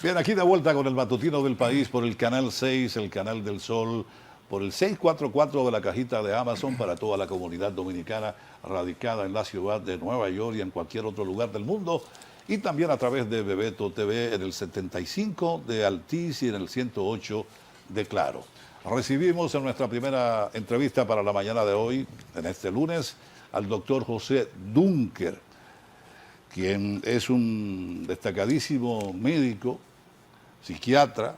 Bien, aquí de vuelta con el matutino del país por el Canal 6, el Canal del Sol, por el 644 de la cajita de Amazon para toda la comunidad dominicana radicada en la ciudad de Nueva York y en cualquier otro lugar del mundo. Y también a través de Bebeto TV en el 75 de Altiz y en el 108 de Claro. Recibimos en nuestra primera entrevista para la mañana de hoy, en este lunes, al doctor José Dunker, quien es un destacadísimo médico, psiquiatra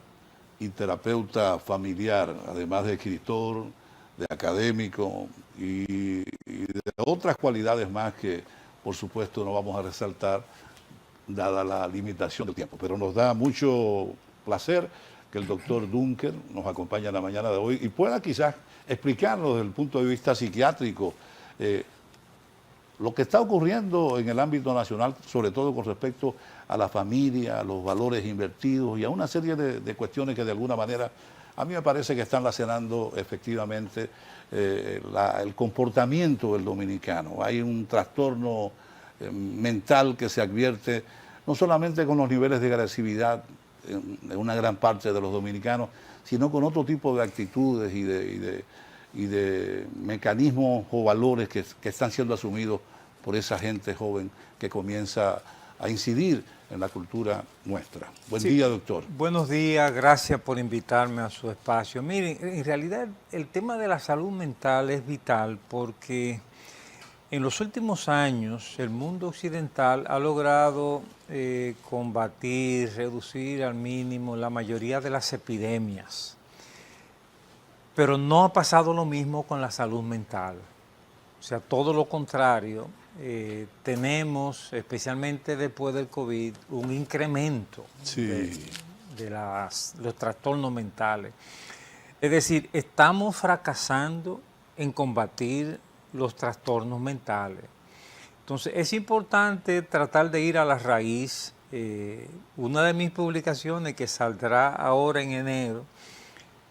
y terapeuta familiar, además de escritor, de académico y de otras cualidades más que, por supuesto, no vamos a resaltar, dada la limitación del tiempo. Pero nos da mucho placer que el doctor Dunker nos acompañe en la mañana de hoy y pueda quizás explicarnos desde el punto de vista psiquiátrico lo que está ocurriendo en el ámbito nacional, sobre todo con respecto a la familia, a los valores invertidos y a una serie de cuestiones que de alguna manera a mí me parece que están lacerando efectivamente el comportamiento del dominicano. Hay un trastorno mental que se advierte no solamente con los niveles de agresividad de una gran parte de los dominicanos, sino con otro tipo de actitudes y de mecanismos o valores que están siendo asumidos por esa gente joven que comienza a incidir en la cultura nuestra. Buen día, doctor. Buenos días, gracias por invitarme a su espacio. Miren, en realidad el tema de la salud mental es vital porque en los últimos años el mundo occidental ha logrado combatir, reducir al mínimo la mayoría de las epidemias. Pero no ha pasado lo mismo con la salud mental. O sea, todo lo contrario. Tenemos, especialmente después del COVID, un incremento de los trastornos mentales. Es decir, estamos fracasando en combatir los trastornos mentales. Entonces, es importante tratar de ir a la raíz. Una de mis publicaciones que saldrá ahora en enero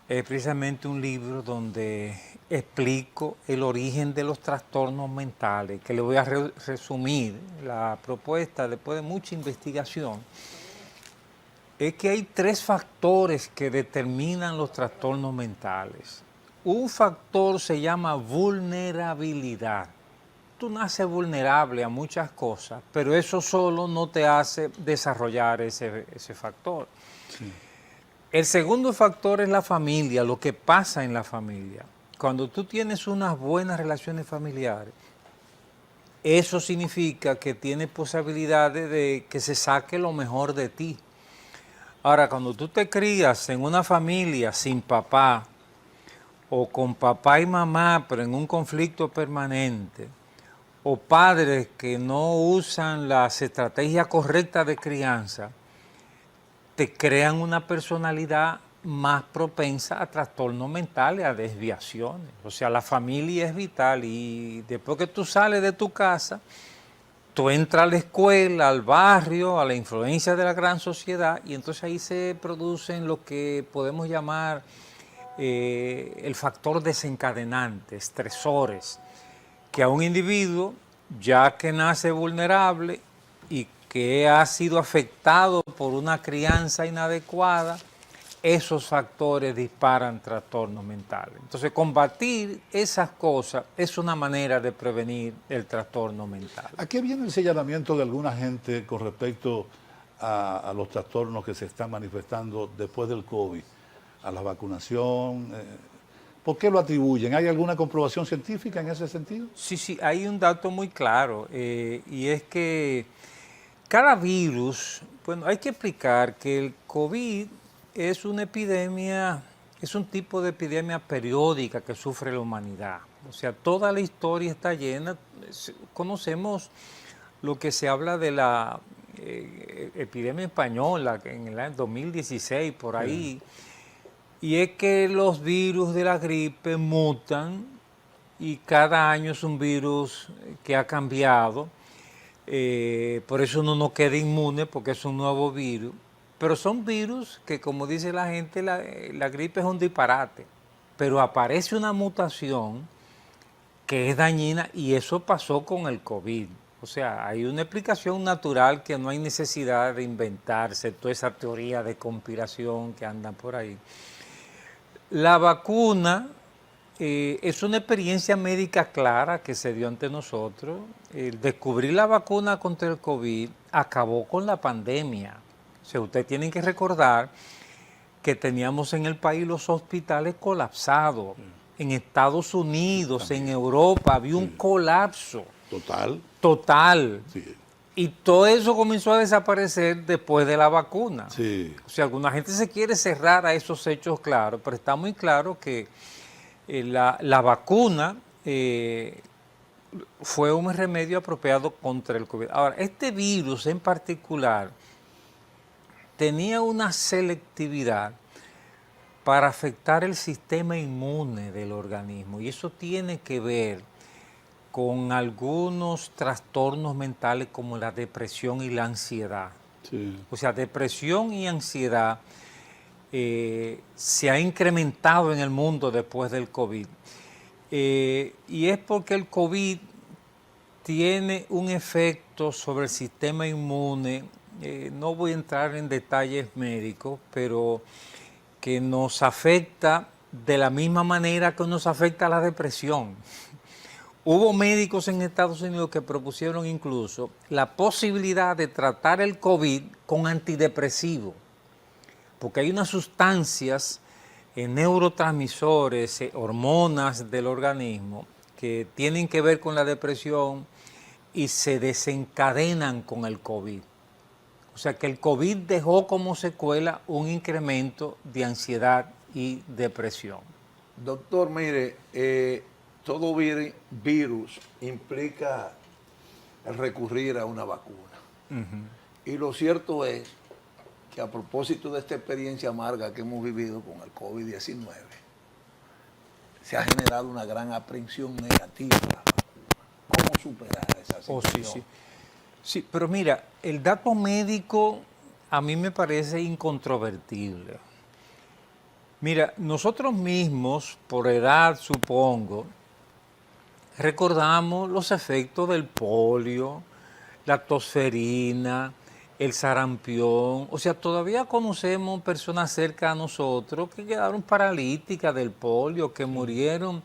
es precisamente un libro donde explico el origen de los trastornos mentales, que le voy a resumir. La propuesta, después de mucha investigación, es que hay 3 factores que determinan los trastornos mentales. Un factor se llama vulnerabilidad. Tú naces vulnerable a muchas cosas, pero eso solo no te hace desarrollar ese factor. Sí. El segundo factor es la familia, lo que pasa en la familia. Cuando tú tienes unas buenas relaciones familiares, eso significa que tienes posibilidades de que se saque lo mejor de ti. Ahora, cuando tú te crías en una familia sin papá, o con papá y mamá, pero en un conflicto permanente, o padres que no usan las estrategias correctas de crianza, te crean una personalidad más propensa a trastornos mentales, a desviaciones. O sea, la familia es vital y después que tú sales de tu casa, tú entras a la escuela, al barrio, a la influencia de la gran sociedad y entonces ahí se producen lo que podemos llamar el factor desencadenante, estresores, que a un individuo, ya que nace vulnerable y que ha sido afectado por una crianza inadecuada, esos factores disparan trastornos mentales. Entonces, combatir esas cosas es una manera de prevenir el trastorno mental. ¿A qué viene el señalamiento de alguna gente con respecto a los trastornos que se están manifestando después del COVID? ¿A la vacunación? ¿Por qué lo atribuyen? ¿Hay alguna comprobación científica en ese sentido? Sí, hay un dato muy claro y es que cada virus, bueno, hay que explicar que el COVID es una epidemia, es un tipo de epidemia periódica que sufre la humanidad. O sea, toda la historia está llena, conocemos lo que se habla de la epidemia española en el año 2016, por ahí, y es que los virus de la gripe mutan y cada año es un virus que ha cambiado. Por eso uno no queda inmune porque es un nuevo virus. Pero son virus que, como dice la gente, la gripe es un disparate. Pero aparece una mutación que es dañina y eso pasó con el COVID. O sea, hay una explicación natural que no hay necesidad de inventarse toda esa teoría de conspiración que andan por ahí. La vacuna es una experiencia médica clara que se dio ante nosotros. El descubrir la vacuna contra el COVID acabó con la pandemia. O sea, ustedes tienen que recordar que teníamos en el país los hospitales colapsados. En Estados Unidos, en Europa, había un colapso total. Sí. Y todo eso comenzó a desaparecer después de la vacuna. Sí. O sea, alguna gente se quiere cerrar a esos hechos claros, pero está muy claro que la vacuna fue un remedio apropiado contra el COVID. Ahora, este virus en particular tenía una selectividad para afectar el sistema inmune del organismo, y eso tiene que ver con algunos trastornos mentales como la depresión y la ansiedad. Sí. O sea, depresión y ansiedad se ha incrementado en el mundo después del COVID. Y es porque el COVID tiene un efecto sobre el sistema inmune, no voy a entrar en detalles médicos, pero que nos afecta de la misma manera que nos afecta la depresión. Hubo médicos en Estados Unidos que propusieron incluso la posibilidad de tratar el COVID con antidepresivos, porque hay unas sustancias, neurotransmisores, hormonas del organismo que tienen que ver con la depresión y se desencadenan con el COVID. O sea que el COVID dejó como secuela un incremento de ansiedad y depresión. Doctor, mire, todo virus implica el recurrir a una vacuna. Y lo cierto es que a propósito de esta experiencia amarga que hemos vivido con el COVID-19, se ha generado una gran aprensión negativa a la vacuna. ¿Cómo superar esa situación? Sí, pero mira, el dato médico a mí me parece incontrovertible. Mira, nosotros mismos, por edad supongo, recordamos los efectos del polio, la tosferina, el sarampión. O sea, todavía conocemos personas cerca a nosotros que quedaron paralíticas del polio, que murieron.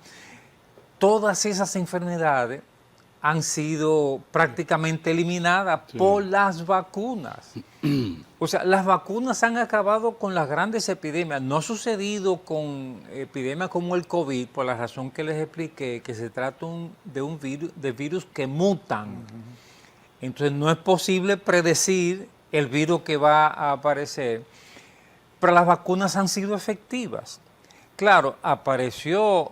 Todas esas enfermedades han sido prácticamente eliminadas por las vacunas. O sea, las vacunas han acabado con las grandes epidemias. No ha sucedido con epidemias como el COVID, por la razón que les expliqué, que se trata de virus que mutan. Entonces no es posible predecir el virus que va a aparecer, pero las vacunas han sido efectivas. Claro, apareció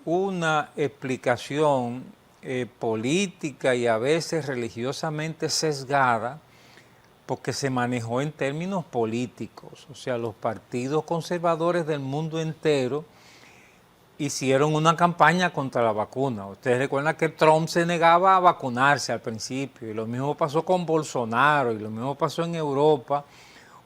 una explicación política y a veces religiosamente sesgada, porque se manejó en términos políticos. O sea, los partidos conservadores del mundo entero hicieron una campaña contra la vacuna. Ustedes recuerdan que Trump se negaba a vacunarse al principio, y lo mismo pasó con Bolsonaro, y lo mismo pasó en Europa.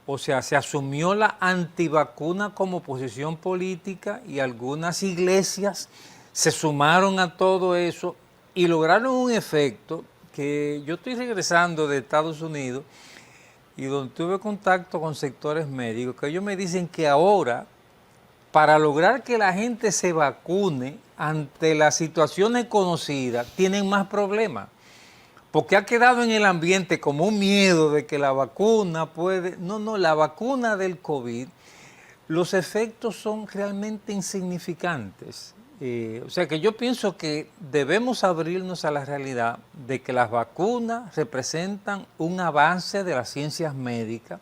O sea, se asumió la antivacuna como posición política y algunas iglesias se sumaron a todo eso y lograron un efecto que yo estoy regresando de Estados Unidos y donde tuve contacto con sectores médicos, que ellos me dicen que ahora, para lograr que la gente se vacune ante las situaciones conocidas, tienen más problemas. Porque ha quedado en el ambiente como un miedo de que la vacuna puede... No, la vacuna del COVID, los efectos son realmente insignificantes. O sea que yo pienso que debemos abrirnos a la realidad de que las vacunas representan un avance de las ciencias médicas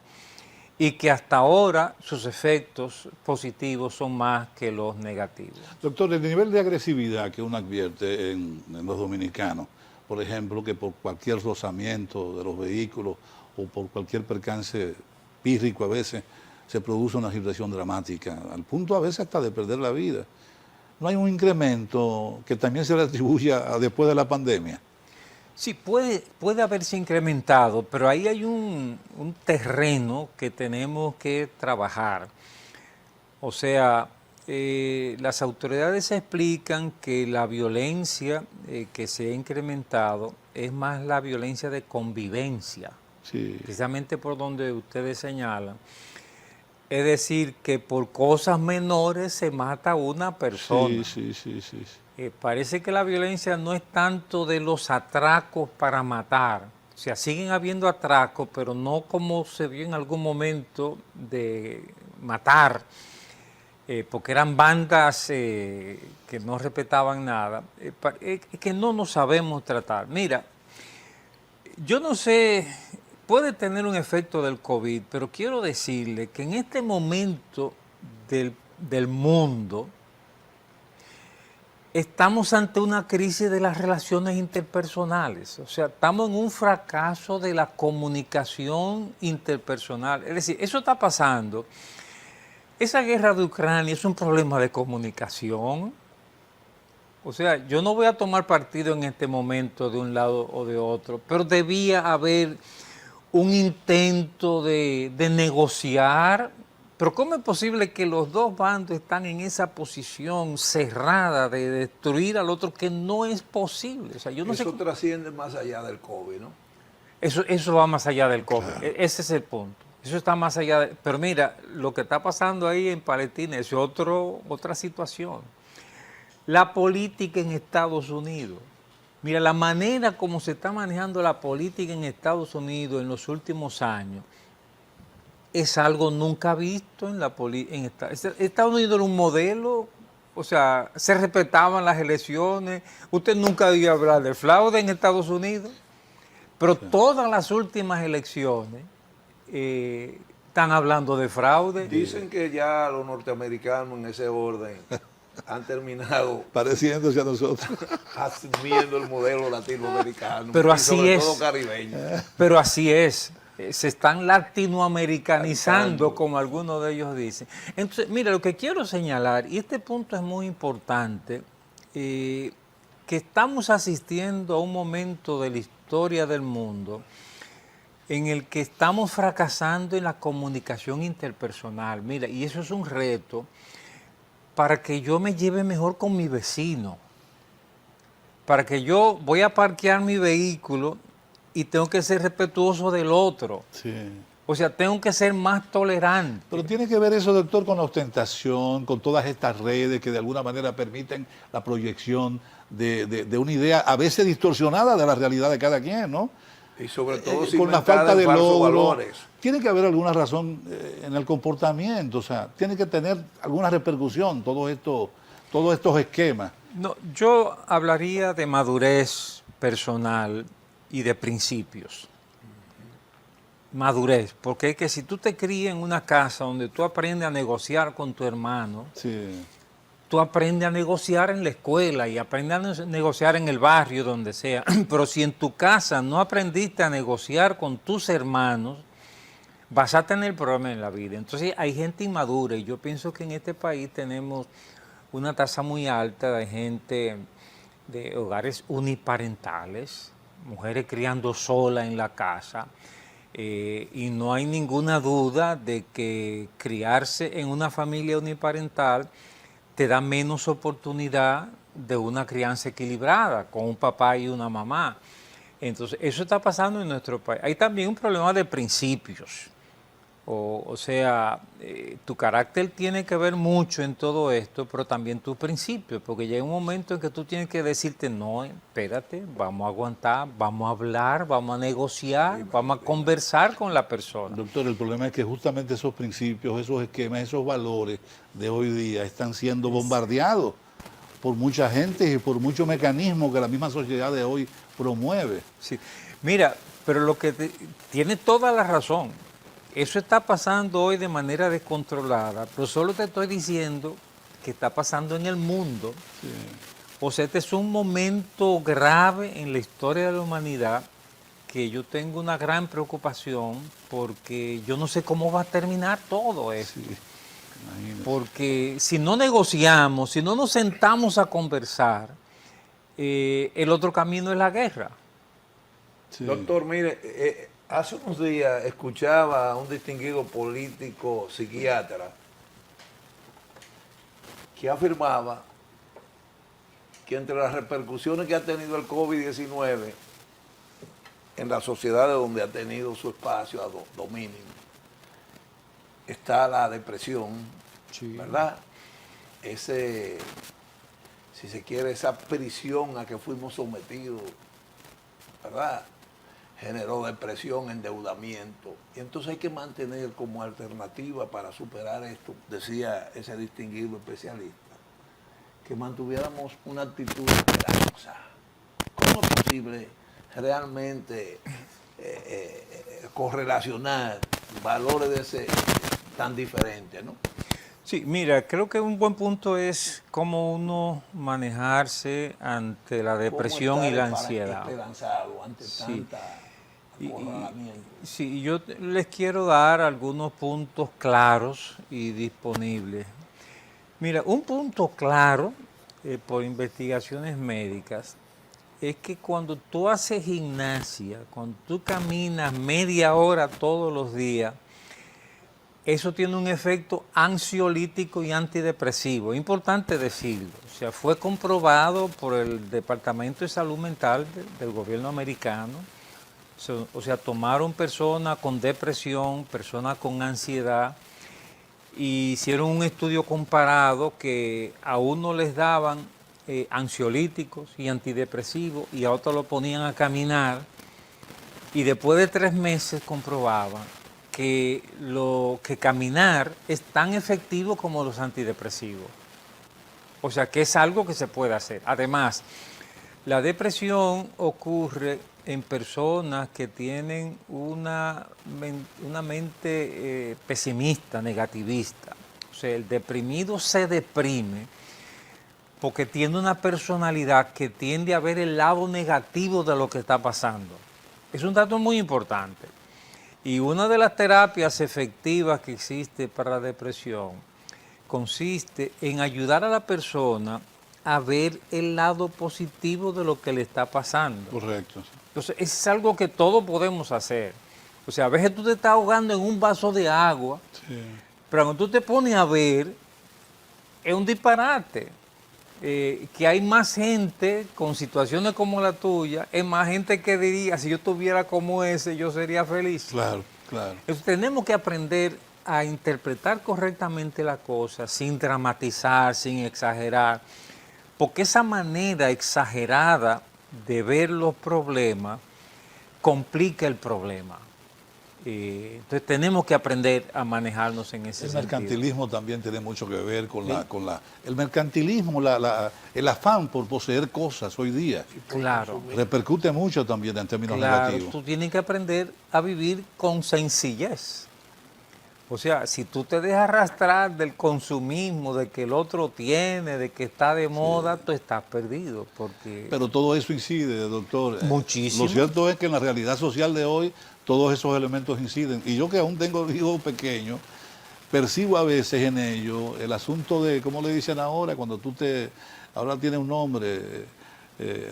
y que hasta ahora sus efectos positivos son más que los negativos. Doctor, el nivel de agresividad que uno advierte en los dominicanos, por ejemplo, que por cualquier rozamiento de los vehículos o por cualquier percance pírrico a veces se produce una situación dramática, al punto a veces hasta de perder la vida. ¿No hay un incremento que también se le atribuya después de la pandemia? Sí, puede haberse incrementado, pero ahí hay un terreno que tenemos que trabajar. O sea, las autoridades explican que la violencia que se ha incrementado es más la violencia de convivencia, Sí. precisamente por donde ustedes señalan. Es decir, que por cosas menores se mata a una persona. Sí. Parece que la violencia no es tanto de los atracos para matar. O sea, siguen habiendo atracos, pero no como se vio en algún momento de matar, porque eran bandas que no respetaban nada. Es que no nos sabemos tratar. Mira, yo no sé, puede tener un efecto del COVID, pero quiero decirle que en este momento del mundo estamos ante una crisis de las relaciones interpersonales. O sea, estamos en un fracaso de la comunicación interpersonal. Es decir, eso está pasando. Esa guerra de Ucrania es un problema de comunicación. O sea, yo no voy a tomar partido en este momento de un lado o de otro, pero debía haber un intento de negociar. Pero ¿cómo es posible que los dos bandos están en esa posición cerrada de destruir al otro, que no es posible? O sea, yo no sé Eso trasciende más allá del COVID, ¿no? Eso va más allá del COVID. Claro. Ese es el punto. Eso está más allá de... Pero mira, lo que está pasando ahí en Palestina es otra situación. La política en Estados Unidos. Mira, la manera como se está manejando la política en Estados Unidos en los últimos años es algo nunca visto en la política. Estados Unidos era un modelo, o sea, se respetaban las elecciones. Usted nunca oía hablar de fraude en Estados Unidos, pero todas las últimas elecciones están hablando de fraude. Dicen que ya los norteamericanos en ese orden han terminado Pareciéndose a nosotros. asumiendo el modelo latinoamericano, Pero y así sobre es. todo caribeño. Pero así es. Se están latinoamericanizando, como algunos de ellos dicen. Entonces, mira, lo que quiero señalar, y este punto es muy importante, que estamos asistiendo a un momento de la historia del mundo en el que estamos fracasando en la comunicación interpersonal. Mira, y eso es un reto para que yo me lleve mejor con mi vecino, para que yo voy a parquear mi vehículo y tengo que ser respetuoso del otro. Sí. O sea, tengo que ser más tolerante. Pero tiene que ver eso, doctor, con la ostentación, con todas estas redes que de alguna manera permiten la proyección de una idea a veces distorsionada de la realidad de cada quien, ¿no? Y sobre todo Con la falta cimentada de en falsos logro. valores. Tiene que haber alguna razón en el comportamiento, o sea, tiene que tener alguna repercusión todos estos esquemas. No, yo hablaría de madurez personal y de principios. Madurez, porque es que si tú te crías en una casa donde tú aprendes a negociar con tu hermano, Sí. tú aprendes a negociar en la escuela y aprendes a negociar en el barrio, donde sea. Pero si en tu casa no aprendiste a negociar con tus hermanos, vas a tener problemas en la vida. Entonces hay gente inmadura y yo pienso que en este país tenemos una tasa muy alta de gente de hogares uniparentales, mujeres criando sola en la casa. Y no hay ninguna duda de que criarse en una familia uniparental te da menos oportunidad de una crianza equilibrada con un papá y una mamá. Entonces, eso está pasando en nuestro país. Hay también un problema de principios. O sea, tu carácter tiene que ver mucho en todo esto, pero también tus principios, porque llega un momento en que tú tienes que decirte, no, espérate, vamos a aguantar, vamos a hablar, vamos a negociar, vamos a conversar con la persona. Doctor, el problema es que justamente esos principios, esos esquemas, esos valores de hoy día están siendo bombardeados por mucha gente y por muchos mecanismos que la misma sociedad de hoy promueve. Sí. Mira, pero lo que tiene toda la razón. Eso está pasando hoy de manera descontrolada, pero solo te estoy diciendo que está pasando en el mundo. Sí. O sea, este es un momento grave en la historia de la humanidad que yo tengo una gran preocupación porque yo no sé cómo va a terminar todo esto. Sí, imagínate. Porque si no negociamos, si no nos sentamos a conversar, el otro camino es la guerra. Sí. Doctor, mire, hace unos días escuchaba a un distinguido político psiquiatra que afirmaba que entre las repercusiones que ha tenido el COVID-19 en las sociedades donde ha tenido su espacio a dominio, está la depresión, Sí. ¿verdad? Ese, si se quiere, esa prisión a que fuimos sometidos, ¿verdad? Generó depresión, endeudamiento. Y entonces hay que mantener como alternativa para superar esto, decía ese distinguido especialista, que mantuviéramos una actitud esperanza. ¿Cómo es posible realmente correlacionar valores de ese tan diferentes, ¿no? Sí, mira, creo que un buen punto es cómo uno manejarse ante la depresión y la ansiedad. Esperanzado ante Sí. tanta Y- acorralamiento. Sí, yo les quiero dar algunos puntos claros y disponibles. Mira, un punto claro por investigaciones médicas es que cuando tú haces gimnasia, cuando tú caminas media hora todos los días, eso tiene un efecto ansiolítico y antidepresivo. Es importante decirlo. O sea, fue comprobado por el Departamento de Salud Mental del gobierno americano. O sea, tomaron personas con depresión, personas con ansiedad, y hicieron un estudio comparado que a uno les daban ansiolíticos y antidepresivos y a otros lo ponían a caminar, y después de 3 meses comprobaban que caminar es tan efectivo como los antidepresivos. O sea, que es algo que se puede hacer. Además, la depresión ocurre en personas que tienen una mente pesimista, negativista. O sea, el deprimido se deprime porque tiene una personalidad que tiende a ver el lado negativo de lo que está pasando. Es un dato muy importante. Y una de las terapias efectivas que existe para la depresión consiste en ayudar a la persona a ver el lado positivo de lo que le está pasando. Correcto. Entonces, es algo que todos podemos hacer. O sea, a veces tú te estás ahogando en un vaso de agua, Sí. pero cuando tú te pones a ver, es un disparate. Que hay más gente con situaciones como la tuya, es más gente que diría, si yo tuviera como ese, yo sería feliz. Claro, claro. Entonces, tenemos que aprender a interpretar correctamente la cosa, sin dramatizar, sin exagerar, porque esa manera exagerada de ver los problemas complica el problema. Entonces tenemos que aprender a manejarnos en ese El sentido. mercantilismo también tiene mucho que ver con el mercantilismo, el afán por poseer cosas hoy día. Claro, Repercute mucho también en términos claro. negativos. Tú tienes que aprender a vivir con sencillez. O sea, si tú te dejas arrastrar del consumismo, de que el otro tiene, de que está de moda, tú estás perdido. Porque Pero todo eso incide, doctor. Muchísimo. Lo cierto es que en la realidad social de hoy todos esos elementos inciden. Y yo que aún tengo hijos pequeños, percibo a veces en ellos el asunto de, ¿cómo le dicen ahora? Ahora tiene un nombre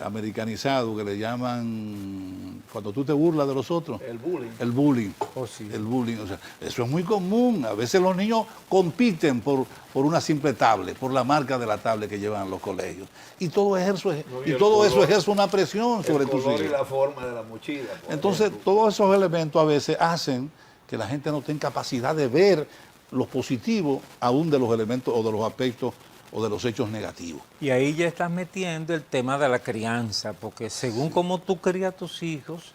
americanizado que le llaman, cuando tú te burlas de los otros. El bullying. El bullying. Oh, sí. El bullying, o sea, eso es muy común. A veces los niños compiten por una simple tablet, por la marca de la tablet que llevan a los colegios. Y todo eso, eso ejerce una presión sobre tus color y hijos. la forma de la mochila. por Entonces, ejemplo. todos esos elementos a veces hacen que la gente no tenga capacidad de ver lo positivo aún de los elementos o de los aspectos o de los hechos negativos. Y ahí ya estás metiendo el tema de la crianza, porque según cómo tú crías a tus hijos,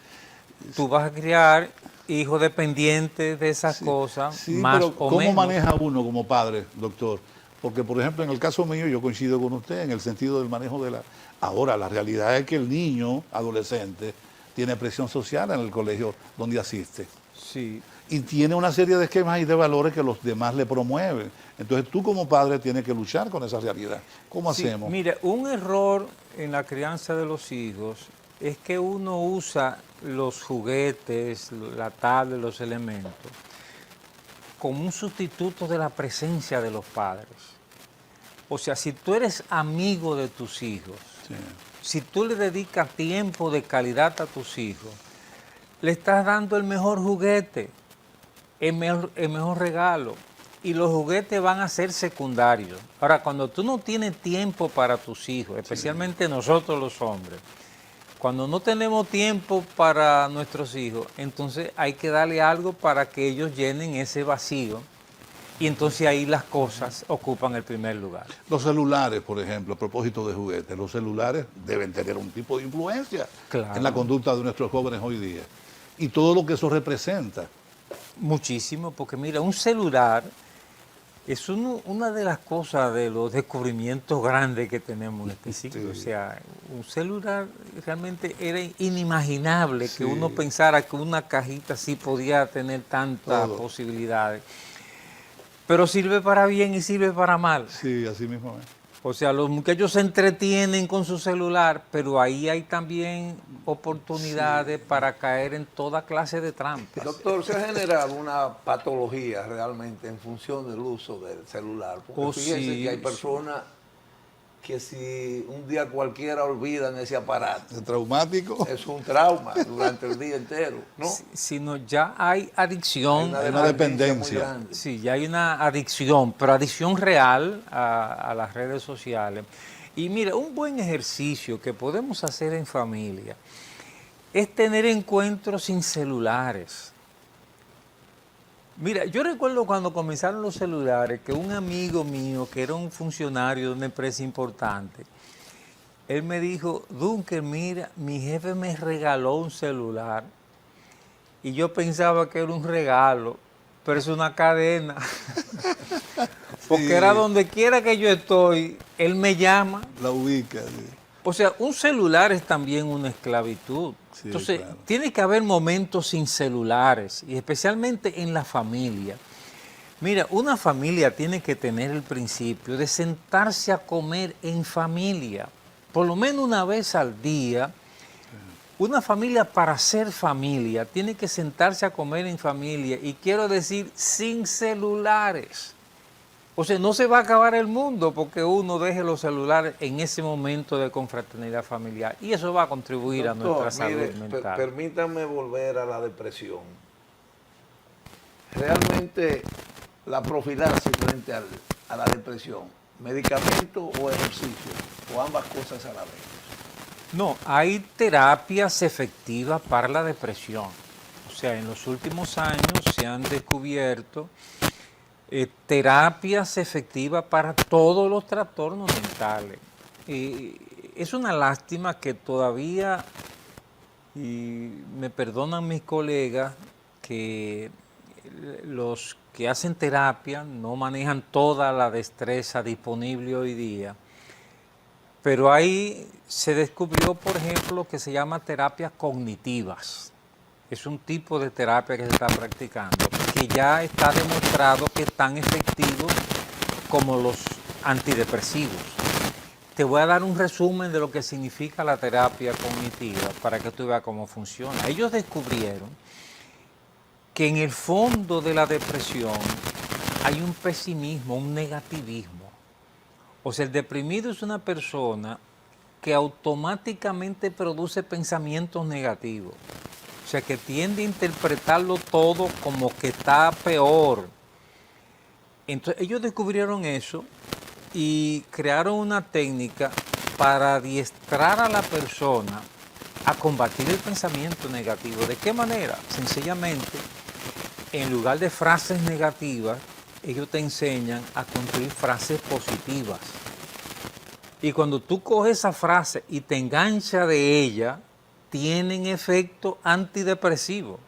tú vas a criar hijos dependientes de esas cosas, Sí, más pero o ¿cómo menos. maneja uno como padre, doctor? Porque, por ejemplo, en el caso mío, yo coincido con usted en el sentido del manejo de la... Ahora, la realidad es que el niño, adolescente, tiene presión social en el colegio donde asiste. Sí. Y tiene una serie de esquemas y de valores que los demás le promueven. Entonces, tú como padre tienes que luchar con esa realidad. ¿Cómo Sí, hacemos? mira, un error en la crianza de los hijos es que uno usa los juguetes, la tablet, los elementos, como un sustituto de la presencia de los padres. O sea, si tú eres amigo de tus hijos, Sí. si tú le dedicas tiempo de calidad a tus hijos, le estás dando el mejor juguete, el mejor regalo. y los juguetes van a ser secundarios. Ahora, cuando tú no tienes tiempo para tus hijos, especialmente nosotros los hombres, cuando no tenemos tiempo para nuestros hijos, entonces hay que darle algo para que ellos llenen ese vacío y entonces ahí las cosas ocupan el primer lugar. Los celulares, por ejemplo, a propósito de juguetes, los celulares deben tener un tipo de influencia en la conducta de nuestros jóvenes hoy día. Y todo lo que eso representa. Muchísimo, porque mira, un celular es una de las cosas, de los descubrimientos grandes que tenemos en este siglo. Sí. O sea, un celular realmente era inimaginable Sí. que uno pensara que una cajita así podía tener tantas posibilidades. Pero sirve para bien y sirve para mal. Sí, así mismo es. O sea, los muchachos se entretienen con su celular, pero ahí hay también oportunidades para caer en toda clase de trampas. Doctor, ¿se ha generado una patología realmente en función del uso del celular? Porque fíjense que hay personas que si un día cualquiera olvidan ese aparato, ¿Es traumático? es un trauma durante el día entero, ¿no? Sino ya hay adicción. Hay una dependencia. muy grande. Sí, ya hay una adicción, pero adicción real a las redes sociales. Y mira, un buen ejercicio que podemos hacer en familia es tener encuentros sin celulares. Mira, yo recuerdo cuando comenzaron los celulares que un amigo mío, que era un funcionario de una empresa importante, él me dijo, Dunker, mira, mi jefe me regaló un celular y yo pensaba que era un regalo, pero es una cadena. Porque era donde quiera que yo estoy, él me llama. La ubica. Sí. O sea, un celular es también una esclavitud. Sí, Entonces, claro. tiene que haber momentos sin celulares, y especialmente en la familia. Mira, una familia tiene que tener el principio de sentarse a comer en familia, por lo menos una vez al día. Una familia, para ser familia, tiene que sentarse a comer en familia, y quiero decir, sin celulares. O sea, no se va a acabar el mundo porque uno deje los celulares en ese momento de confraternidad familiar. Y eso va a contribuir a nuestra salud mental. Permítanme volver a la depresión. Realmente la profilaxis frente a la depresión, medicamento o ejercicio, o ambas cosas a la vez. No, hay terapias efectivas para la depresión. O sea, en los últimos años se han descubierto terapias efectivas para todos los trastornos mentales. Es una lástima que todavía, y me perdonan mis colegas, que los que hacen terapia no manejan toda la destreza disponible hoy día. Pero ahí se descubrió, por ejemplo, lo que se llama terapias cognitivas. Es un tipo de terapia que se está practicando, que ya está demostrado que es tan efectivo como los antidepresivos. Te voy a dar un resumen de lo que significa la terapia cognitiva para que tú veas cómo funciona. Ellos descubrieron que en el fondo de la depresión hay un pesimismo, un negativismo. O sea, el deprimido es una persona que automáticamente produce pensamientos negativos. O sea, que tiende a interpretarlo todo como que está peor. Entonces, ellos descubrieron eso y crearon una técnica para adiestrar a la persona a combatir el pensamiento negativo. ¿De qué manera? Sencillamente, en lugar de frases negativas, ellos te enseñan a construir frases positivas. Y cuando tú coges esa frase y te enganchas de ella, tienen efecto antidepresivo.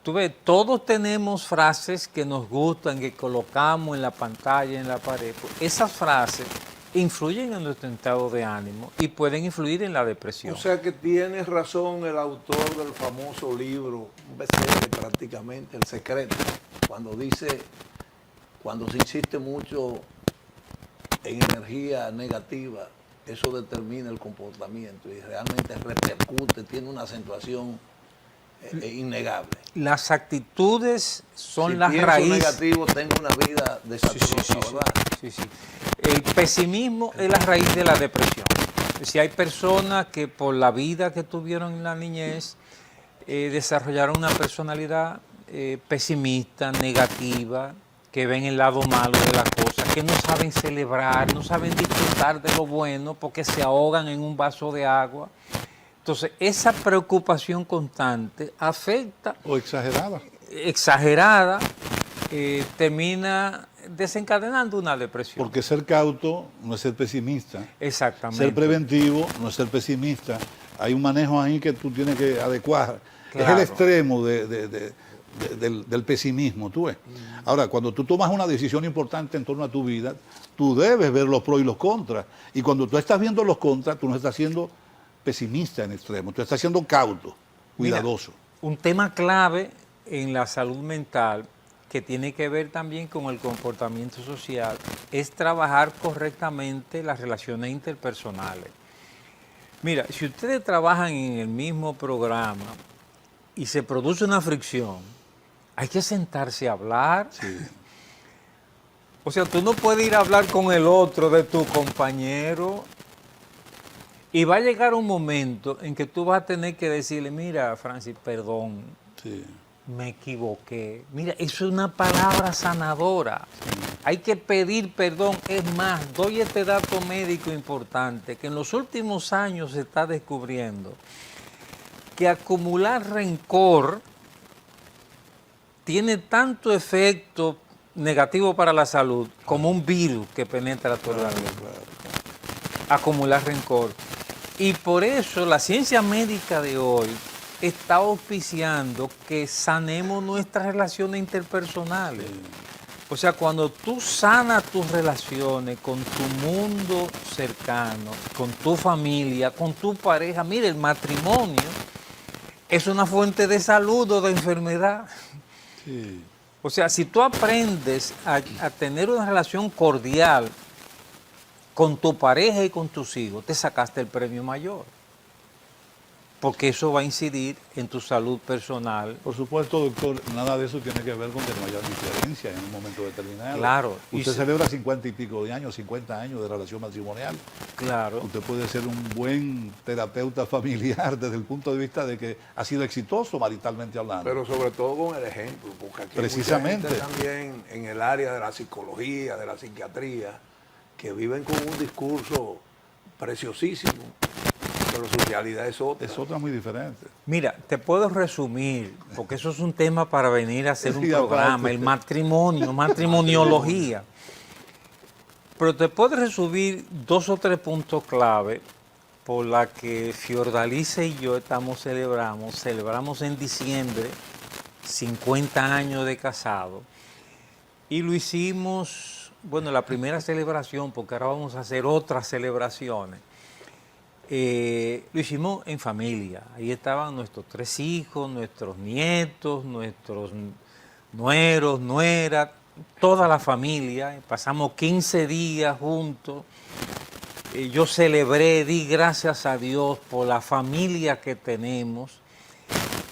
Tú ves, todos tenemos frases que nos gustan, que colocamos en la pantalla, en la pared. Esas frases influyen en nuestro estado de ánimo y pueden influir en la depresión. O sea que tiene razón el autor del famoso libro, un bestseller prácticamente, El Secreto, cuando dice, cuando se insiste mucho en energía negativa, eso determina el comportamiento y realmente repercute, tiene una acentuación innegable. Las actitudes son si las pienso raíces. negativo, tengo una vida desastrosa, ¿verdad? Sí. El pesimismo es la raíz de la depresión. Si hay personas que por la vida que tuvieron en la niñez desarrollaron una personalidad pesimista, negativa, que ven el lado malo de la cosa, que no saben celebrar, no saben disfrutar de lo bueno porque se ahogan en un vaso de agua. Entonces, esa preocupación constante afecta... O exagerada. Exagerada, termina desencadenando una depresión. Porque ser cauto no es ser pesimista. Exactamente. Ser preventivo no es ser pesimista. Hay un manejo ahí que tú tienes que adecuar. Claro. Es el extremo del pesimismo, tú ves. Ahora, cuando tú tomas una decisión importante en torno a tu vida, tú debes ver los pros y los contras. Y cuando tú estás viendo los contras, tú no estás siendo pesimista en extremo, tú estás siendo cauto, cuidadoso. Mira, un tema clave en la salud mental que tiene que ver también con el comportamiento social es trabajar correctamente las relaciones interpersonales. Mira, si ustedes trabajan en el mismo programa y se produce una fricción, hay que sentarse a hablar. Sí. O sea, tú no puedes ir a hablar con el otro de tu compañero y va a llegar un momento en que tú vas a tener que decirle, mira, Francis, perdón, Sí. me equivoqué. Mira, eso es una palabra sanadora. Hay que pedir perdón. Es más, doy este dato médico importante, que en los últimos años se está descubriendo que acumular rencor tiene tanto efecto negativo para la salud como un virus que penetra tu organismo. Acumular rencor. Y por eso la ciencia médica de hoy está auspiciando que sanemos nuestras relaciones interpersonales. O sea, cuando tú sanas tus relaciones con tu mundo cercano, con tu familia, con tu pareja, mire, el matrimonio es una fuente de salud o de enfermedad. Sí. O sea, si tú aprendes a tener una relación cordial con tu pareja y con tus hijos, te sacaste el premio mayor. Porque eso va a incidir en tu salud personal. Por supuesto, doctor, nada de eso tiene que ver con que no haya diferencia en un momento determinado. Claro. Usted celebra 50 y pico de años, 50 años de relación matrimonial. Claro. Usted puede ser un buen terapeuta familiar desde el punto de vista de que ha sido exitoso maritalmente hablando. Pero sobre todo con el ejemplo, porque aquí Precisamente. hay mucha gente también en el área de la psicología, de la psiquiatría, que viven con un discurso preciosísimo, pero su realidad es otra. Es otra muy diferente. Mira, te puedo resumir, porque eso es un tema para venir a hacer un Sí, programa, aparte. el matrimonio, matrimoniología. Pero te puedo resumir 2 o 3 puntos clave por la que Fiordalice y yo celebramos en diciembre 50 años de casado. Y lo hicimos, bueno, la primera celebración, porque ahora vamos a hacer otras celebraciones. Lo hicimos en familia. Ahí estaban nuestros 3 hijos, nuestros nietos, nuestros nueros, nueras, toda la familia. Pasamos 15 días juntos. Yo celebré, di gracias a Dios por la familia que tenemos.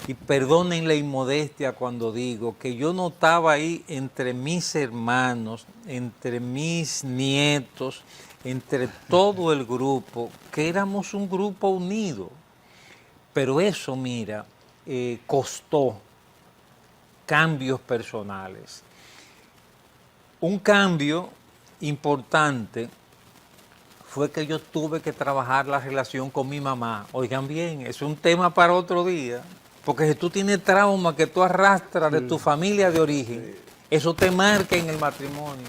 Y perdonen la inmodestia cuando digo que yo notaba ahí entre mis hermanos, entre mis nietos, entre todo el grupo, que éramos un grupo unido. Pero eso, mira, costó cambios personales. Un cambio importante fue que yo tuve que trabajar la relación con mi mamá. Oigan bien, es un tema para otro día, porque si tú tienes trauma que tú arrastras de tu familia de origen, eso te marca en el matrimonio.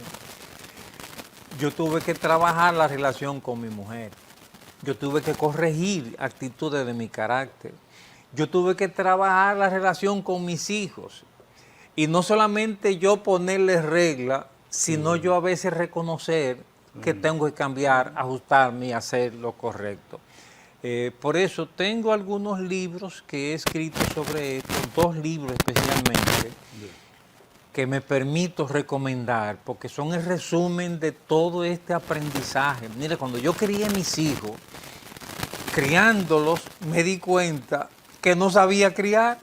Yo tuve que trabajar la relación con mi mujer. Yo tuve que corregir actitudes de mi carácter. Yo tuve que trabajar la relación con mis hijos. Y no solamente yo ponerles reglas, sino yo a veces reconocer que tengo que cambiar, ajustarme y hacer lo correcto. Por eso tengo algunos libros que he escrito sobre esto, 2 libros especialmente, que me permito recomendar, porque son el resumen de todo este aprendizaje. Mire, cuando yo crié a mis hijos, criándolos, me di cuenta que no sabía criar.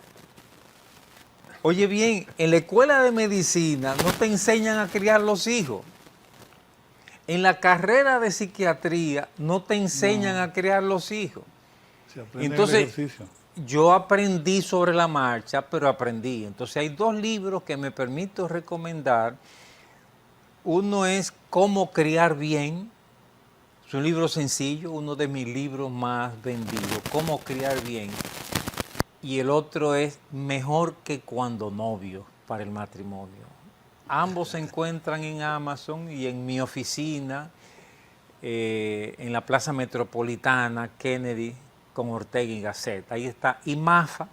Oye bien, en la escuela de medicina no te enseñan a criar los hijos. En la carrera de psiquiatría no te enseñan a criar los hijos. Se aprende Entonces, el ejercicio. yo aprendí sobre la marcha, pero aprendí. Entonces hay 2 libros que me permito recomendar Uno es Cómo criar bien. Es un libro sencillo, uno de mis libros más vendidos. Cómo criar bien. Y el otro es Mejor que cuando novio, para el matrimonio. Ambos se encuentran en Amazon y en mi oficina, en la Plaza Metropolitana, Kennedy, con Ortega y Gasset. Ahí está IMAFA.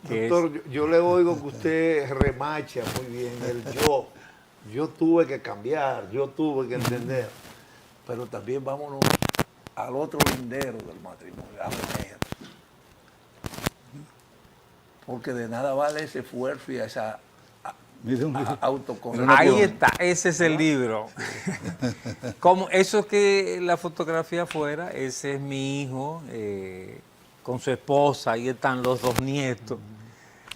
Doctor, yo le oigo que usted remacha muy bien el yo. Yo tuve que cambiar, yo tuve que entender. Pero también vámonos al otro lindero del matrimonio, la mujer. Porque de nada vale ese esfuerzo y esa autocorrección. Ahí está, ese es el libro. Como eso que la fotografía afuera, ese es mi hijo con su esposa, ahí están los 2 nietos.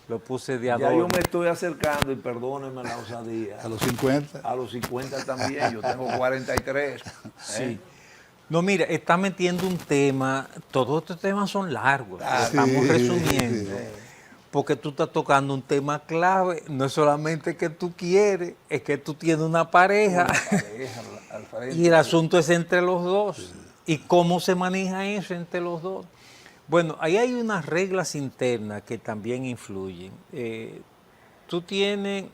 Lo puse de adorno. Ya yo me estoy acercando, y perdónenme la osadía. A los 50. A los 50 también, yo tengo 43. Sí. No, mira, está metiendo un tema, todos estos temas son largos, estamos resumiendo. Porque tú estás tocando un tema clave, no es solamente que tú quieres, es que tú tienes una pareja. Al frente. Y el asunto es entre los dos. ¿Y cómo se maneja eso entre los dos? Bueno, ahí hay unas reglas internas que también influyen. Tú tienes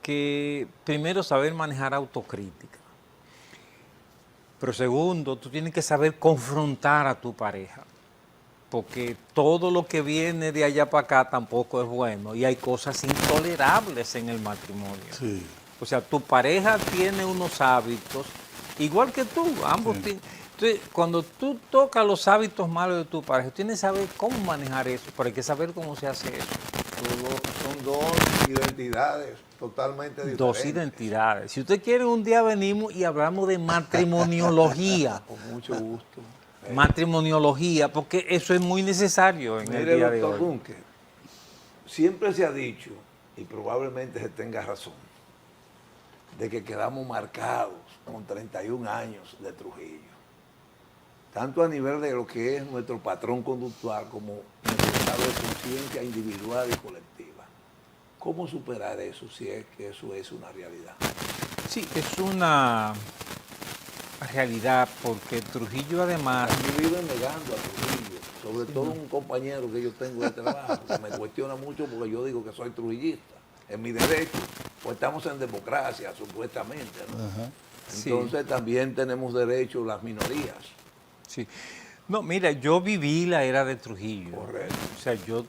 que primero saber manejar autocrítica. Pero segundo, tú tienes que saber confrontar a tu pareja. Porque todo lo que viene de allá para acá tampoco es bueno. Y hay cosas intolerables en el matrimonio. Sí. O sea, tu pareja tiene unos hábitos, igual que tú, ambos tienen. Entonces, cuando tú tocas los hábitos malos de tu pareja, tienes que saber cómo manejar eso, pero hay que saber cómo se hace eso. Son dos identidades totalmente diferentes. 2 identidades. Si usted quiere, un día venimos y hablamos de matrimoniología. Con mucho gusto. Matrimoniología, porque eso es muy necesario en el día de hoy. Doctor Runke, siempre se ha dicho, y probablemente se tenga razón, de que quedamos marcados con 31 años de Trujillo. Tanto a nivel de lo que es nuestro patrón conductual como nuestro estado de conciencia individual y colectiva. ¿Cómo superar eso si es que eso es una realidad? Sí, es una realidad porque Trujillo además... Me viven negando a Trujillo, sobre todo un compañero que yo tengo de trabajo, que me cuestiona mucho porque yo digo que soy trujillista. Es mi derecho, pues estamos en democracia, supuestamente, ¿no? Ajá. Entonces también tenemos derecho las minorías. Sí. No, mira, yo viví la era de Trujillo. Correcto. O sea, yo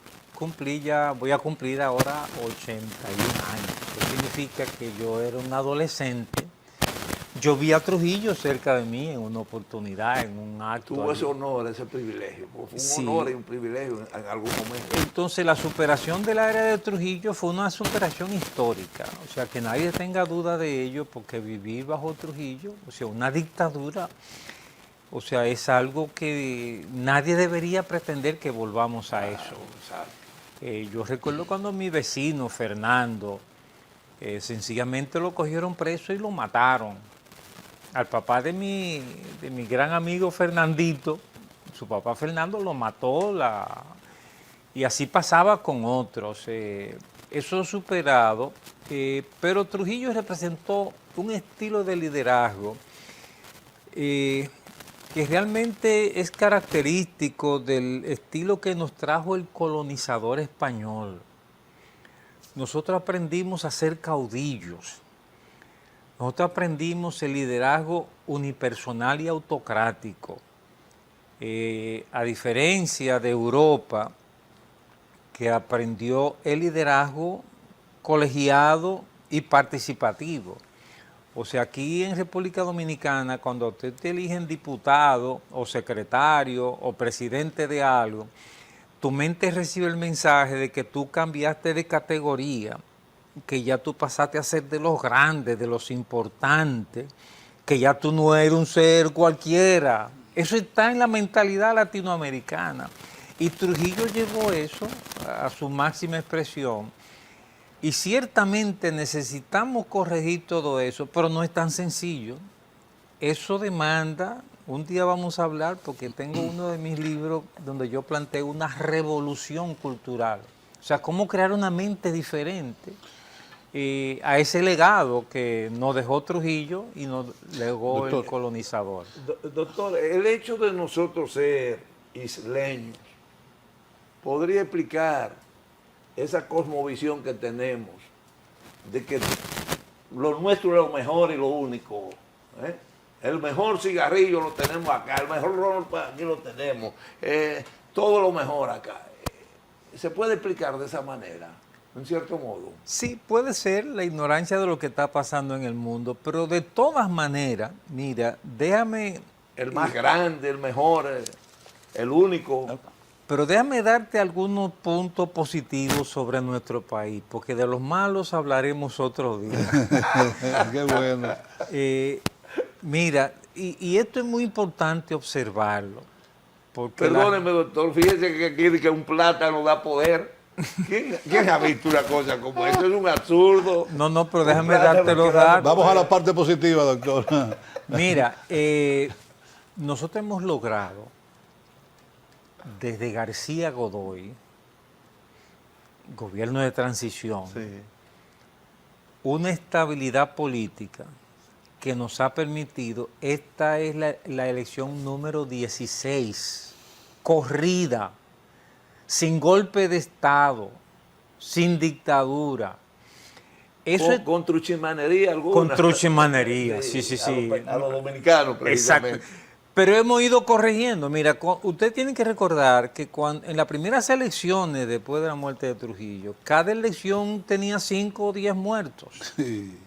voy a cumplir ahora 81 años. Eso significa que yo era un adolescente. Yo vi a Trujillo cerca de mí en una oportunidad, en un acto. Tuvo ese honor, ese privilegio. Fue un honor y un privilegio en algún momento. Entonces, la superación de la era de Trujillo fue una superación histórica. O sea, que nadie tenga duda de ello, porque vivir bajo Trujillo, o sea, una dictadura, o sea, es algo que nadie debería pretender que volvamos a eso. Yo recuerdo cuando mi vecino, Fernando, sencillamente lo cogieron preso y lo mataron. Al papá de mi gran amigo Fernandito, su papá Fernando lo mató, y así pasaba con otros. Eso superado, pero Trujillo representó un estilo de liderazgo que realmente es característico del estilo que nos trajo el colonizador español. Nosotros aprendimos a ser caudillos. Nosotros aprendimos el liderazgo unipersonal y autocrático. A diferencia de Europa, que aprendió el liderazgo colegiado y participativo. O sea, aquí en República Dominicana, cuando usted te eligen diputado o secretario o presidente de algo, tu mente recibe el mensaje de que tú cambiaste de categoría, que ya tú pasaste a ser de los grandes, de los importantes, que ya tú no eres un ser cualquiera. Eso está en la mentalidad latinoamericana. Y Trujillo llevó eso a su máxima expresión. Y ciertamente necesitamos corregir todo eso, pero no es tan sencillo. Eso demanda, un día vamos a hablar, porque tengo uno de mis libros donde yo planteo una revolución cultural. O sea, cómo crear una mente diferente a ese legado que nos dejó Trujillo y nos legó Doctor. el colonizador. Doctor, el hecho de nosotros ser isleños podría explicar esa cosmovisión que tenemos de que lo nuestro es lo mejor y lo único. ¿Eh? El mejor cigarrillo lo tenemos acá, el mejor ron aquí lo tenemos, todo lo mejor acá. ¿Se puede explicar de esa manera, en cierto modo? Sí, puede ser la ignorancia de lo que está pasando en el mundo, pero de todas maneras, mira, déjame... El más grande, el mejor, el único. Pero déjame darte algunos puntos positivos sobre nuestro país, porque de los malos hablaremos otro día. Qué bueno. Mira, y esto es muy importante observarlo. Porque Perdóneme, doctor, fíjese que aquí que un plátano da poder. ¿Quién ha visto una cosa como eso? Es un absurdo. No, pero déjame Un plátano darte los que da datos. Vamos a la parte positiva, doctor. Mira, nosotros hemos logrado, desde García Godoy, gobierno de transición, una estabilidad política que nos ha permitido, esta es la elección número 16, corrida, sin golpe de Estado, sin dictadura. Eso es Con truchimanería alguna. con truchimanería, sí. A los dominicanos, precisamente. Exacto. Pero hemos ido corrigiendo. Mira, usted tiene que recordar que en las primeras elecciones después de la muerte de Trujillo, cada elección tenía 5 o 10 muertos. Sí.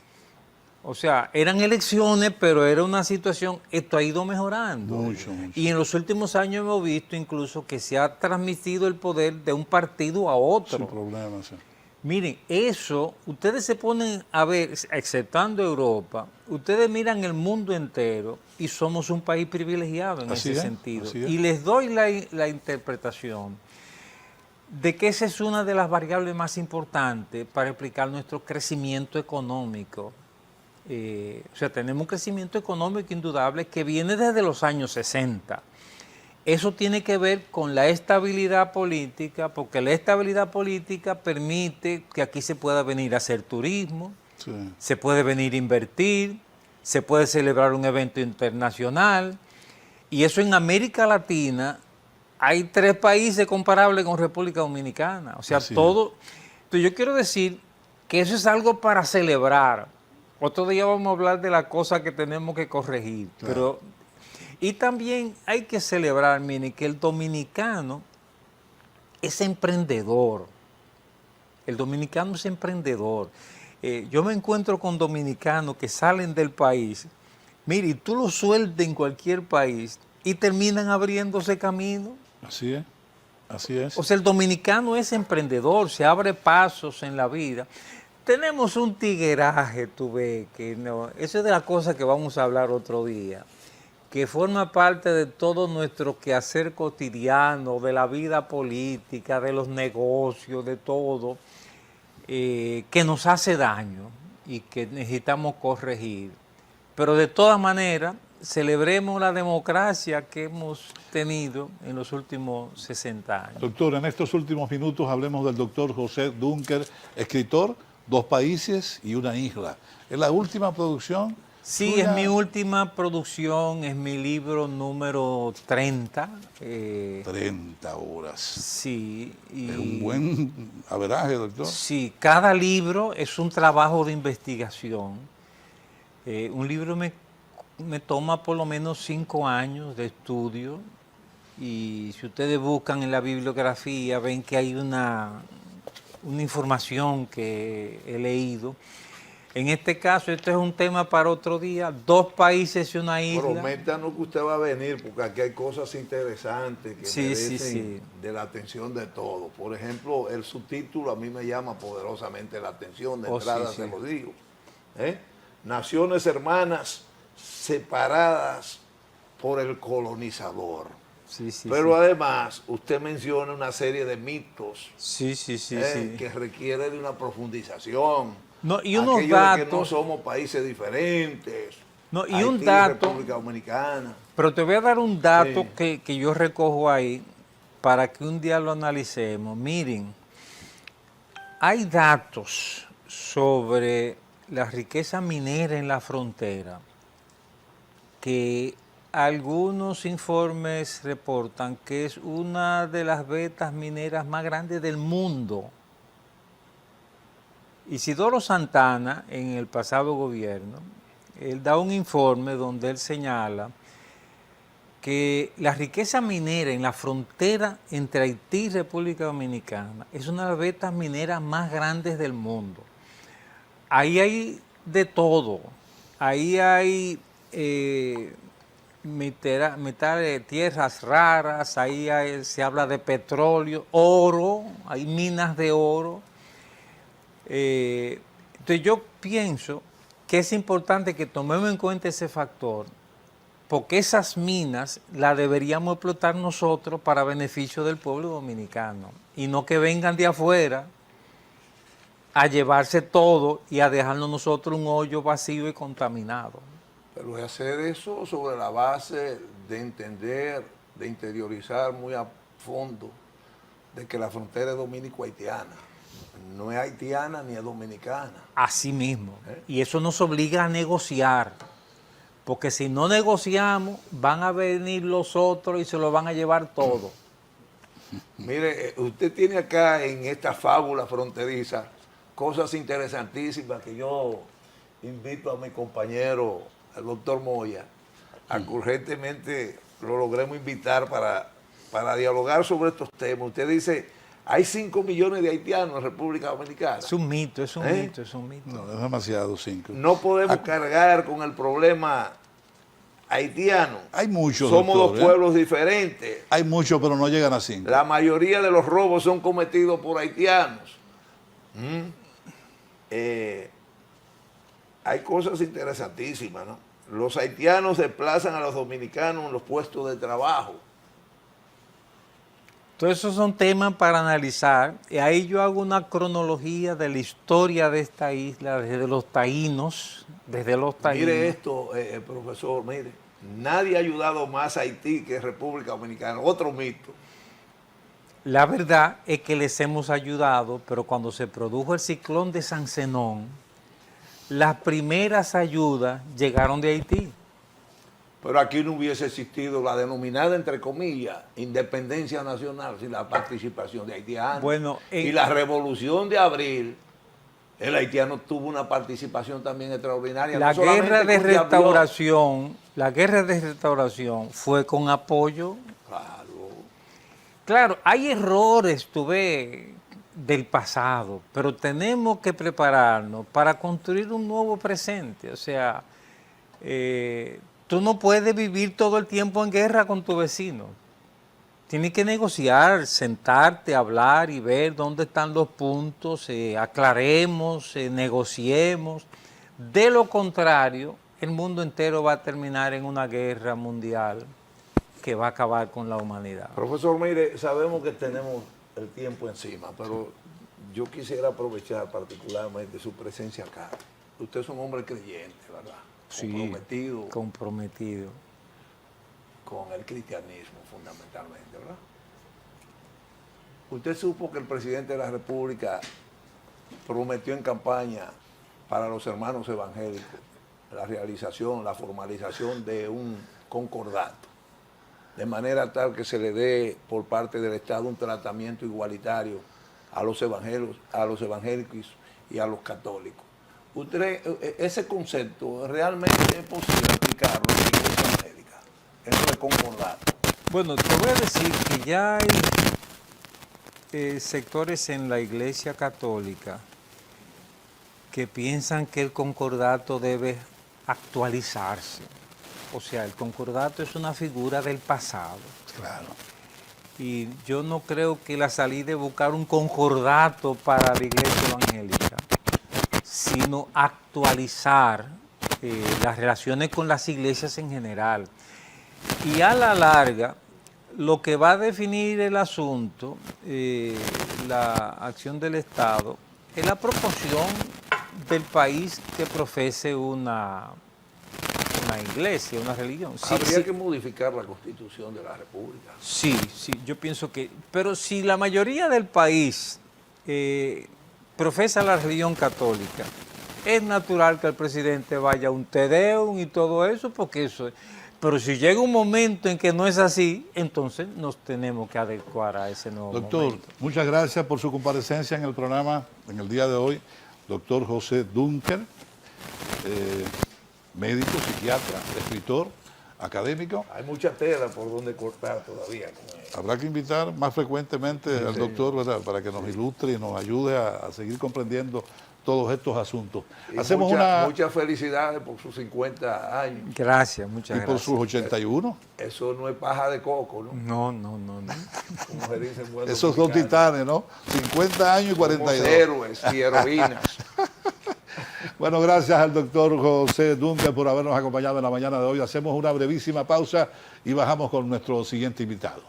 O sea, eran elecciones, pero era una situación, esto ha ido mejorando. Mucho. Y en los últimos años hemos visto incluso que se ha transmitido el poder de un partido a otro. Sin problema, sí. Miren, eso, ustedes se ponen a ver, exceptando Europa, ustedes miran el mundo entero y somos un país privilegiado en ese sentido. Y les doy la interpretación de que esa es una de las variables más importantes para explicar nuestro crecimiento económico. O sea, tenemos un crecimiento económico indudable que viene desde los años 60. Eso tiene que ver con la estabilidad política, porque la estabilidad política permite que aquí se pueda venir a hacer turismo, se puede venir a invertir, se puede celebrar un evento internacional, y eso en América Latina hay 3 países comparables con República Dominicana. O sea, todo. Entonces yo quiero decir que eso es algo para celebrar. Otro día vamos a hablar de las cosas que tenemos que corregir, pero... Y también hay que celebrar, miren, que el dominicano es emprendedor. El dominicano es emprendedor. Yo me encuentro con dominicanos que salen del país, mire, y tú los sueltas en cualquier país y terminan abriéndose camino. Así es, así es. O sea, el dominicano es emprendedor, se abre pasos en la vida. Tenemos un tigueraje, tú ves, que no, eso es de la cosa que vamos a hablar otro día, que forma parte de todo nuestro quehacer cotidiano, de la vida política, de los negocios, de todo, que nos hace daño y que necesitamos corregir. Pero de todas maneras, celebremos la democracia que hemos tenido en los últimos 60 años. Doctor, en estos últimos minutos hablemos del doctor José Dunker, escritor, 2 países y una isla. ¿Es la última producción? Sí, suya? es mi última producción, es mi libro número 30. 30 horas. Sí. Y Es un buen averaje, doctor. sí, cada libro es un trabajo de investigación. Un libro me toma por lo menos 5 años de estudio, y si ustedes buscan en la bibliografía ven que hay una información que he leído. En este caso, esto es un tema para otro día, 2 países y una isla. Prométanos que usted va a venir, porque aquí hay cosas interesantes que merecen sí. de la atención de todos. Por ejemplo, el subtítulo a mí me llama poderosamente la atención, de entrada se lo digo. Naciones hermanas separadas por el colonizador. Pero además, usted menciona una serie de mitos que requiere de una profundización. No, y unos aquello datos, de que no somos países diferentes. No, y Haití, un dato, República Dominicana. Pero te voy a dar un dato que yo recojo ahí para que un día lo analicemos. Miren, hay datos sobre la riqueza minera en la frontera, que algunos informes reportan que es una de las vetas mineras más grandes del mundo. Isidoro Santana, en el pasado gobierno, él da un informe donde él señala que la riqueza minera en la frontera entre Haití y República Dominicana es una de las vetas mineras más grandes del mundo. Ahí hay de todo. Ahí hay metales, tierras raras, se habla de petróleo, oro, hay minas de oro. Entonces yo pienso que es importante que tomemos en cuenta ese factor, porque esas minas las deberíamos explotar nosotros para beneficio del pueblo dominicano y no que vengan de afuera a llevarse todo y a dejarnos nosotros un hoyo vacío y contaminado. Pero hacer eso sobre la base de entender, de interiorizar muy a fondo de que la frontera es dominico-haitiana. No es haitiana ni es dominicana. Así mismo. Y eso nos obliga a negociar. Porque si no negociamos, van a venir los otros y se lo van a llevar todo. Mire, usted tiene acá en esta fábula fronteriza cosas interesantísimas que yo invito a mi compañero, el doctor Moya, a que urgentemente lo logremos invitar para dialogar sobre estos temas. Usted dice, hay 5 millones de haitianos en República Dominicana. Es un mito, es un mito, es un mito. No, es demasiado 5. No podemos cargar con el problema haitiano. Hay muchos, Somos doctor, dos pueblos diferentes. Hay muchos, pero no llegan a 5. La mayoría de los robos son cometidos por haitianos. Hay cosas interesantísimas, ¿no? Los haitianos desplazan a los dominicanos en los puestos de trabajo. Todos esos son temas para analizar. Y ahí yo hago una cronología de la historia de esta isla, desde los taínos. Mire esto, profesor, mire. Nadie ha ayudado más a Haití que República Dominicana. Otro mito. La verdad es que les hemos ayudado, pero cuando se produjo el ciclón de San Zenón, las primeras ayudas llegaron de Haití. Pero aquí no hubiese existido la denominada, entre comillas, independencia nacional sin la participación de haitianos. Bueno, y la revolución de abril, el haitiano tuvo una participación también extraordinaria. La no guerra de restauración. la guerra de restauración fue con apoyo. Claro, hay errores, tú ves, del pasado, pero tenemos que prepararnos para construir un nuevo presente. O sea, tú no puedes vivir todo el tiempo en guerra con tu vecino. Tienes que negociar, sentarte, hablar y ver dónde están los puntos, aclaremos, negociemos. De lo contrario, el mundo entero va a terminar en una guerra mundial que va a acabar con la humanidad. Profesor, mire, sabemos que tenemos el tiempo encima, pero yo quisiera aprovechar particularmente su presencia acá. Usted es un hombre creyente, ¿verdad? Sí, comprometido con el cristianismo fundamentalmente, ¿verdad? Usted supo que el presidente de la República prometió en campaña para los hermanos evangélicos la realización, la formalización de un concordato, de manera tal que se le dé por parte del Estado un tratamiento igualitario a los evangélicos y a los católicos. Ese concepto realmente es posible aplicarlo en la Iglesia evangélica, eso de concordato. Bueno, te voy a decir que ya hay sectores en la Iglesia Católica que piensan que el concordato debe actualizarse. O sea, el concordato es una figura del pasado. Claro. Y yo no creo que la salida es buscar un concordato para la Iglesia evangélica, sino actualizar las relaciones con las iglesias en general. Y a la larga, lo que va a definir el asunto, la acción del Estado, es la proporción del país que profese una iglesia, una religión. Habría que modificar la Constitución de la República. Sí, yo pienso que... Pero si la mayoría del país profesa la religión católica, es natural que el presidente vaya a un Te Deum y todo eso, porque eso es. Pero si llega un momento en que no es así, entonces nos tenemos que adecuar a ese nuevo Doctor, momento. muchas gracias por su comparecencia en el programa en el día de hoy. Doctor José Dunker, médico, psiquiatra, escritor, académico. Hay mucha tela por donde cortar todavía. Habrá que invitar más frecuentemente al doctor, ¿verdad?, para que nos ilustre y nos ayude a seguir comprendiendo todos estos asuntos. Y Hacemos muchas felicidades por sus 50 años. Gracias, muchas y por gracias. sus 81. Eso no es paja de coco, ¿no? No. Como se dice en buen Esos dos dominicano. titanes, ¿no? 50 años y Somos 42. héroes y heroínas. Bueno, gracias al doctor José Dunker por habernos acompañado en la mañana de hoy. Hacemos una brevísima pausa y bajamos con nuestro siguiente invitado.